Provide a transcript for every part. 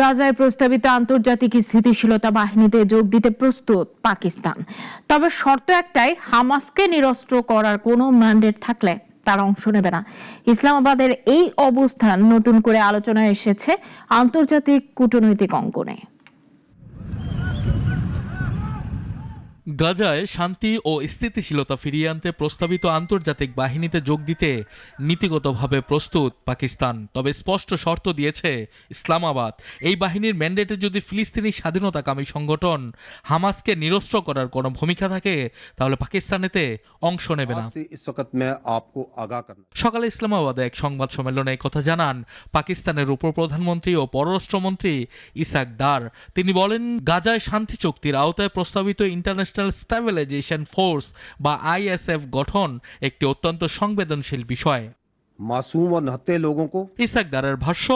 গাজায় প্রস্তাবিত আন্তর্জাতিক স্থিতিশীলতা বাহিনীতে যোগ দিতে প্রস্তুত পাকিস্তান। তবে শর্ত একটাই, হামাসকে নিরস্ত্র করার কোনো ম্যান্ডেট থাকলে তারা অংশ নেবে না। ইসলামাবাদের এই অবস্থান নতুন করে আলোচনায় এসেছে আন্তর্জাতিক কূটনৈতিক অঙ্গনে। গাজায় শান্তি ও স্থিতিশীলতা ফিরিয়ে আনতে প্রস্তাবিত আন্তর্জাতিক বাহিনীতে যোগ দিতে নীতিগতভাবে প্রস্তুত পাকিস্তান। তবে স্পষ্ট শর্ত দিয়েছে ইসলামাবাদ, এই বাহিনীর ম্যান্ডেটে যদি ফিলিস্তিনি স্বাধীনতাকামী সংগঠন হামাসকে নিরস্ত্র করার কোনো ভূমিকা থাকে তাহলে পাকিস্তান এতে অংশ নেবে না। সকালে ইসলামাবাদে এক সংবাদ সম্মেলনে কথা জানান পাকিস্তানের উপপ্রধানমন্ত্রী ও পররাষ্ট্রমন্ত্রী ইসাক দার। তিনি বলেন, গাজায় শান্তি চুক্তির আওতায় প্রস্তাবিত ইন্টারন্যাশনাল স্টেবিলাইজেশন ফোর্স বা আইএসএফ গঠন একটি অত্যন্ত সংবেদনশীল বিষয়। ইসাক দারের ভাষ্য,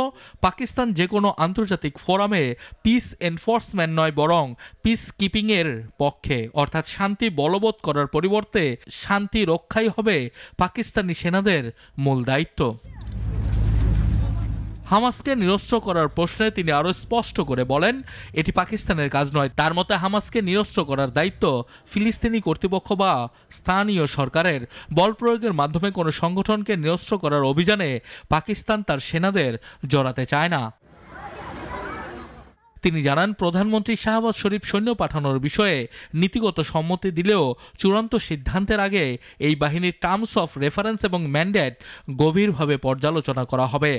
পাকিস্তান যে কোনো আন্তর্জাতিক ফোরামে পিস এনফোর্সমেন্ট নয় বরং পিস কিপিং এর পক্ষে, অর্থাৎ শান্তি বলবৎ করার পরিবর্তে শান্তি রক্ষাই হবে পাকিস্তানি সেনাদের মূল দায়িত্ব। হামাসকে নিরস্ত্র করার প্রশ্নে তিনি আরো স্পষ্ট করে বলেন, এটি পাকিস্তানের কাজ নয়। তার মতে হামাসকে নিরস্ত্র করার দায়িত্ব ফিলিস্তিনি কর্তৃপক্ষ বা স্থানীয় সরকারের। বল প্রয়োগের মাধ্যমে কোনো সংগঠনকে নিরস্ত্র করার অভিযানে পাকিস্তান তার সেনাদের জড়াতে চায় না। তিনি জানান, প্রধানমন্ত্রী শাহবাজ শরীফ সৈন্য পাঠানোর বিষয়ে নীতিগত সম্মতি দিলেও চূড়ান্ত সিদ্ধান্তের আগে এই বাহিনীর টার্মস অফ রেফারেন্স এবং ম্যান্ডেট গভীরভাবে পর্যালোচনা করা হবে।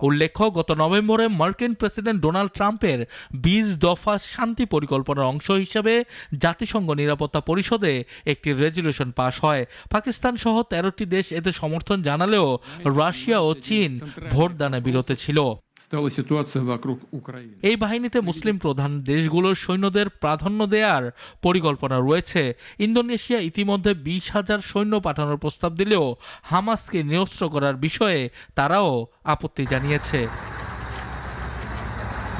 উল্লেখ্য, গত নভেম্বরে মার্কিন প্রেসিডেন্ট ডোনাল্ড ট্রাম্পের 20 দফা শান্তি পরিকল্পনার অংশ হিসেবে জাতিসংঘ নিরাপত্তা পরিষদে একটি রেজুলেশন পাশ হয়। পাকিস্তান সহ 13টি দেশ এতে সমর্থন জানালেও রাশিয়া ও চীন ভোটদানে বিরত ছিল। এই বাহিনীতে মুসলিম প্রধান দেশগুলোর সৈন্যদের প্রাধান্য দেওয়ার পরিকল্পনা রয়েছে। ইন্দোনেশিয়া ইতিমধ্যে 20,000 সৈন্য পাঠানোর প্রস্তাব দিলেও হামাসকে নিরস্ত্র করার বিষয়ে তারাও আপত্তি জানিয়েছে।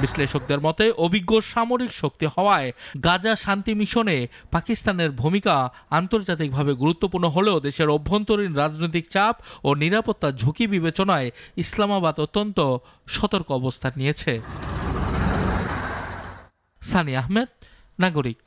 বিশ্লেষকদের মতে, অভিজ্ঞ সামরিক শক্তি হওয়ায় গাজা শান্তি মিশনে পাকিস্তানের ভূমিকা আন্তর্জাতিকভাবে গুরুত্বপূর্ণ হলেও দেশের অভ্যন্তরীণ রাজনৈতিক চাপ ও নিরাপত্তার ঝুঁকি বিবেচনায় ইসলামাবাদ অত্যন্ত সতর্ক অবস্থান নিয়েছে। সানি আহমেদ, নাগরিক।